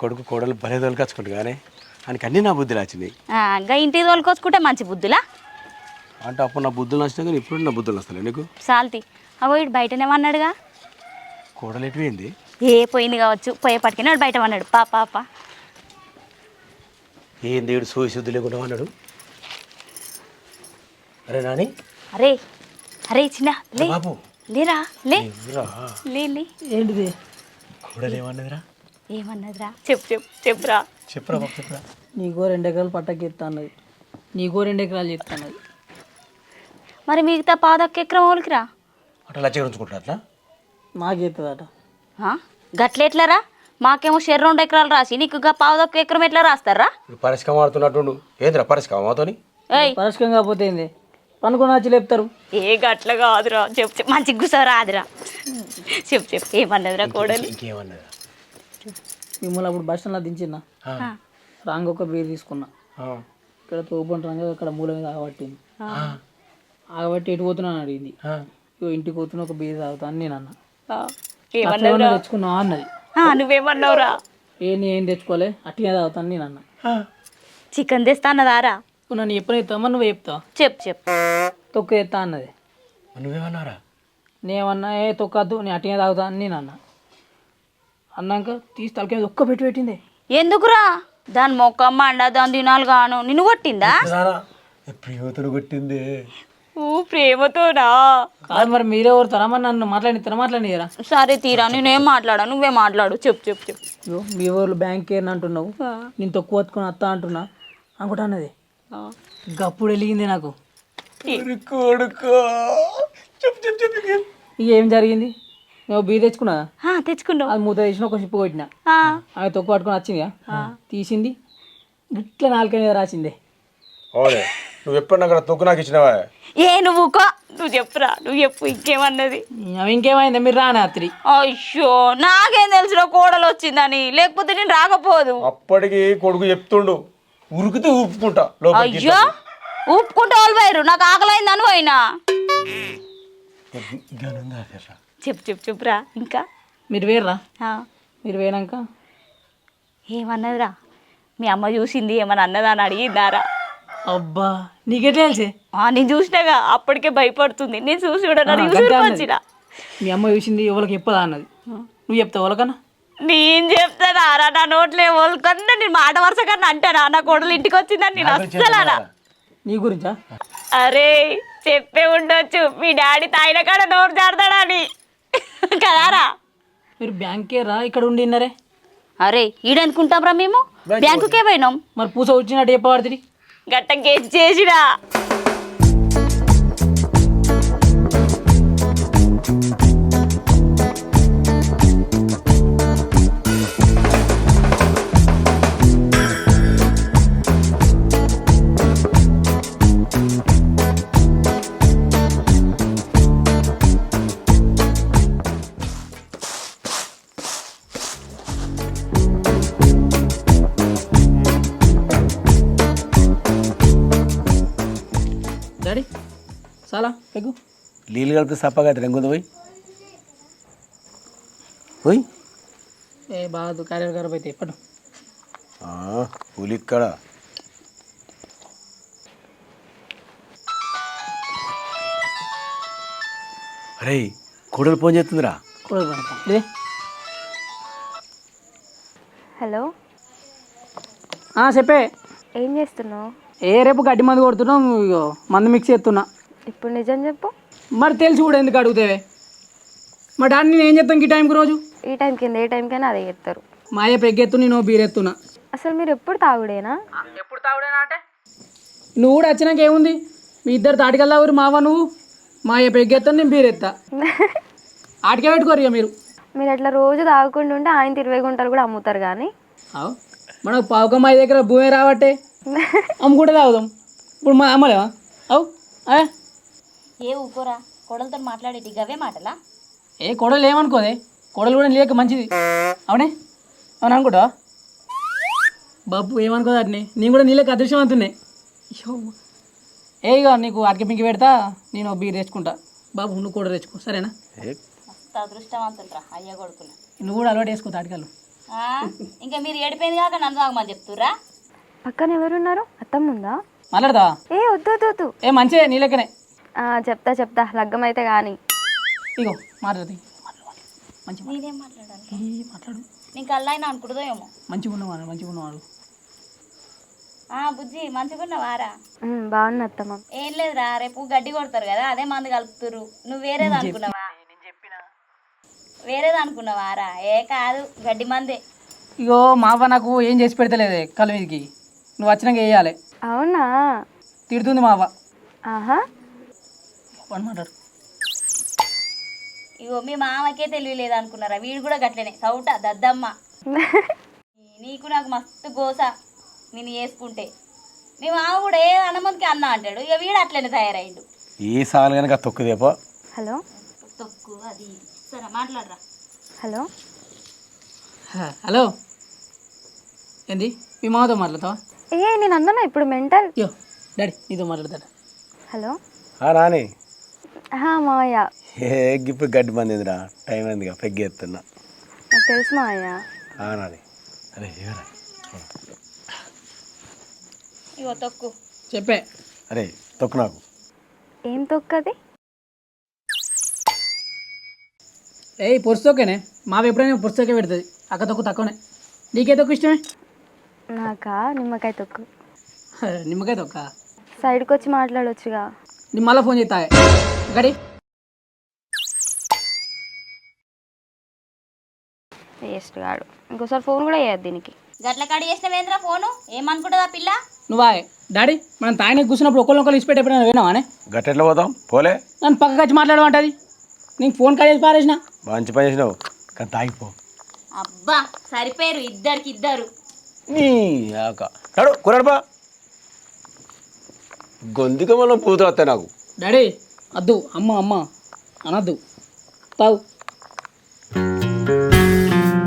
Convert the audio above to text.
కొడుకు కోడలు భలే తోలుకొచ్చుకుంటు కానీ ఆయనకి అన్నీ నా బుద్ధులు వచ్చినాయి. ఇంకా ఇంటికి తోలుకొచ్చుకుంటే మంచి బుద్ధులా అంటే అప్పుడు నా బుద్ధులు నచ్చినా కానీ ఇప్పుడు నా బుద్ధులు వస్తాయి నీకు. సాల్తి అవో ఇటు బయటనేమన్నాడుగా. కోడలు ఎటుపోయింది? పోయింది కావచ్చు, పోయేపటికి నాడు బయట అన్నాడు. పాప ఏం దేవుడు సోయి లేకుండా అన్నాడు. అరే నాని, అరే అరే చిన్న లే బాబు లేరా లే లే ఏంటిది? కోడలు ఏమన్నదిరా? ఏమన్నదిరా? చెప్పురా. చెప్పురా బాబు చెప్పురా. నీకో 2 ఎకరాలు పట్టకి ఎత్తా అన్నది, నీకో 2 ఎకరాలు చెప్తా అన్నది. మరి మిగతా పాదొక్క ఎకరం ఓలికిరా అట్లా లచ్చ ఉంచుకుంటారు అట్లా మాకు ఎత్తుందట. గట్లెట్లరా? మాకేమో 2 ఎకరాలు రాసి నీకు పాదొక్క ఎకరం ఎట్లా రాస్తారా? పరిష్కారం ఆడుతున్నట్టు ఏందిరా పరిష్కారం మాతోని? పరిష్కారం కాకపోతే ఏంది? పనుకొని వచ్చి లేపుతారు. గట్ల కాదురా, చెప్పు మంచి గుసరా ఆదిరా. చెప్పు ఏమన్నదిరా కోడలు? ఇంకేమన్నదా? మిమ్మల్ని అప్పుడు బస్ స్టాండ్లో దించినా రాంగ్ ఒక బీర్ తీసుకున్నా, ఇక్కడ తోపుంటాను అక్కడ మూల మీద ఆగబట్టింది. ఆగబట్టి ఎటు పోతున్నాను అడిగింది. ఇంటికి పోతున్నా ఒక బీర్ తాగుతా అని నేను అన్న. తెచ్చుకున్నా అన్నది. నువ్వేమన్నావురా? ఏం తెచ్చుకోలే, అట్టిగా తాగుతాను నేను అన్న. చికెన్ తెస్తా అన్నదారా? నన్ను ఎప్పుడు ఎత్తామా నువ్వు చెప్తావు? చెప్పు తొక్క ఎత్తా అన్నది. నువ్వేమన్నారా? నేమన్నా తొక్కద్దు, నేను అట్టిగా తాగుతా అని నేను అన్నా. అన్నాక తీసి తలకే ఒక్క పెట్టింది. ఎందుకురా? దాని మొక్కమ్మ అండ దాని దినాలు గాను నిన్ను కొట్టిందా? ప్రేమతో కొట్టింది. ప్రేమతోనా? కాదు మరి మీరే ఎవరుతారా? నన్ను మాట్లాడిరా. సరే తీరా, నేనేం మాట్లాడా, నువ్వే మాట్లాడు. చెప్పు. మీ ఊళ్ళు బ్యాంక్ ఏర్ని అంటున్నావు, నేను తక్కువ పట్టుకొని వస్తా అంటున్నా అనుకుంటా అన్నది. గప్పుడు వెలిగింది నాకు. ఇక ఏం జరిగింది? నువ్వు బీ తెచ్చుకున్నావు, అది మూత వేసిన ఒక షిప్పు కొట్టినా, ఆమె తొక్కు పట్టుకొని వచ్చింది, తీసింది ఇట్లా 4 మీద రాసిందే. నువ్వు ఎప్పుడు నాకు తొక్కు నాకు ఇచ్చినావా? నువ్వు చెప్పురా, నువ్వు చెప్పు. ఇంకేమన్నది? ఇంకేమైంది? మీరు రాని రాత్రి. అయ్యో నాకేం తెలుసురా కోడలు వచ్చిందని, లేకపోతే నేను రాకపోదు. అప్పటికి కొడుకు చెప్తుండు ఉరికితే ఊపుకుంటా. అయ్యో ఊపుకుంటా వాళ్ళు పోయారు, నాకు ఆకలైందని పోయినా. చెప్పురా ఇంకా. మీరు వేర్రా? మీరు వేనాక ఏమన్నదిరా? మీ అమ్మ చూసింది ఏమన్నా అన్నదా అని అడిగిందారా? అబ్బా నీకెట్లా తెలిసే? నేను చూసినాగా, అప్పటికే భయపడుతుంది. నేను చూసి వచ్చిన. మీ అమ్మ చూసింది ఎవరికి చెప్పదా అన్నది. నువ్వు చెప్తావు వాళ్ళకన్నా? నేను చెప్తానారా? నా నోట్లో వాళ్ళకన్నా నేను మాట వరుస కన్నా అంటానా? నా కోడలు ఇంటికి వచ్చిందని నేను అస్సలు. నీ గురించా? అరే చెప్పే ఉండొచ్చు, మీ డాడీ తాయిన కాడ నోరు జాడతాడని కదారా. మీరు బ్యాంకే రా, ఇక్కడ ఉండిన్నారే. అరే ఈడనుకుంటాం రా, మేము బ్యాంకుకే పోయినాం. మరి పూస వచ్చినట్టు చెప్పబడుతుంది. గట్ట గెస్ చేసిరా. డాడీ చాలా పెగ్గు నీళ్ళు కలిపి సప్పగా రంగుంది పోయి బాగా క్యారియర్ గారు అయితే పడు పులిక్కడ. అరే కోడలు ఫోన్ చేస్తుందిరా. హలో చెప్పే. ఏం చేస్తున్నావు? రేపు గడ్డి మందు కొడుతున్నాం, మందు మిక్స్ చేస్తున్నా. ఇప్పుడు నిజం చెప్పు. మరి తెలిసి కూడా ఎందుకు అడుగుతావే? మా డాడీ నేను ఏం చెప్తాను ఈ టైంకి? రోజు ఈ టైం కింద ఏ టైంకైనా అదే చెప్తారు. మా అయ్య పెగ్గెత్తు, నేను బీర్ ఎత్తున్నా. అసలు మీరు ఎప్పుడు తాగుడేనా? ఎప్పుడు తాగుడేనా అంటే నువ్వు కూడా వచ్చినాక ఏముంది? మీ ఇద్దరు తాటికెళ్దా ఊరు మావా, నువ్వు మా అయ్య పెగ్గెత్తాను, నేను బీర్ ఎత్తా. ఆటికే పెట్టుకోరు ఇక మీరు. మీరు అట్లా రోజు తాగకుండా ఉంటే ఆయన 20 గుంటలు కూడా అమ్ముతారు. కానీ మనకు పావుకమ్మ దగ్గర భూమి రావట్టే అమ్ముకుంటే తాగుదాం. ఇప్పుడు మా అమ్మలేవా? ఊకోరా, కోడలతో మాట్లాడేటి గవే మాటలా? కోడలు ఏమనుకోదే, కోడలు కూడా లేక మంచిది. అవునే అవును అనుకుంటావా? బాబు ఏమనుకోదు అట్నే, నేను కూడా నీళ్ళకి అదృష్టం అంటున్నాయి. ఇక నీకు అడికి పింకి పెడతా, నేను బీర్ తెచ్చుకుంటా. బాబు నువ్వు కూడా తెచ్చుకో, సరేనా? అదృష్టవంతులరా అయ్య కొడుకులు. నువ్వు కూడా అలవాటు వేసుకో తాటికలు. ఇంకా మీరు ఏడిపోయింది కాక నన్ను తాగమని చెప్తురా? పక్కన ఎవరున్నారు? అత్తమ్మ ఉందా? మాట్లాడతావా? ఏ వద్దు వద్దు వద్దు. ఏ మంచిగా నీ లెక్కనే. చెప్తా చెప్తా, లగ్గం అయితే కానీ. ఇగో మాట్లాడదు మంచి నేనేం మాట్లాడాలి? మాట్లాడు. నీకు అల్లైనా అనుకుంటుందో ఏమో. మంచిగా ఉన్నవాడు. బుజ్జి మంచిగా ఉన్నవారా? బాగున్నా అత్తమ్మ. ఏం లేదురా, రేపు గడ్డి కొడతారు కదా, అదే మందు కలుపుతురు. నువ్వు వేరేది అనుకున్నావా? వేరేది అనుకున్నావారా? ఏ కాదు, గడ్డి మందే. ఇగో మావ నాకు ఏం చేసి పెడతలేదే కళ్ళ మీదకి. నువ్వు వచ్చినాక వేయాలి. అవునా? తిడుతుంది మావ. ఆహా, మాట్లాడు. ఇగో మీ మామకే తెలియలేదు అనుకున్నారా? వీడు కూడా గట్లనే సౌట దద్దమ్మ. నీకు నాకు మస్తు గోస నేను వేసుకుంటే. మీ మామ కూడా ఏ అన్నమందికి అన్న అంటాడు, ఇక వీడు అట్లనే తయారైండు. ఏ సాలు కనుక తొక్కుదేపో. హలో తొక్కు అది సరే మాట్లాడరా. హలో హలో, ఏంది మీ మామతో మాట్లాడతావా? నేను అన్నా ఇప్పుడు మెంటల్. అయ్యో డాడీ నీతో మాట్లాడతాడా? హలో నాని మావయ్య. ఇప్పుడు గడ్డి మంది ఏందిరా, టైం అయిందిగా, పెగ్గి ఎత్తున్నా. నాకు తెలుసు మావయ్య. నాని అరే ఏరా ఇగో తొక్కు. చెప్పే. అరే తొక్కు నాకు. ఏం తొక్కది? పొరుస్తోకేనే మావ ఎప్పుడైనా పొరుస్తోకే పెడుతుంది. అక్క తొక్కు తక్కువనే. నీకే తొక్కు ఇష్టమే? నాకా నిమ్మకాయ తొక్కు. నిమ్మకాయ తొక్క. సైడ్కి వచ్చి మాట్లాడొచ్చుగా. నీ మళ్ళీ ఫోన్ చేస్తా గడి. వేస్ట్ కాడు, ఇంకోసారి ఫోన్ కూడా చేయద్దు దీనికి. గట్ల కడి చేసినవేంద్రా ఫోను? ఏమనుకుంటుందా పిల్ల? నువ్వా డాడీ మనం తాయిన కూర్చున్నప్పుడు ఒకళ్ళు ఇచ్చిపెట్టి ఎప్పుడైనా వినావానే? గట్టెట్లా పోతాం పోలే. నన్ను పక్కకి వచ్చి మాట్లాడమంటది. నీకు ఫోన్ కాల్ పారేసిన. మంచి పని చేసినావు కానీ తాగిపో. అబ్బా సరిపోయారు ఇద్దరికి ఇద్దరు. నడు కురడబా గొంతుక మనం పూత వస్తాయి నాకు. డాడీ అద్దు అమ్మ అనద్దు తావు.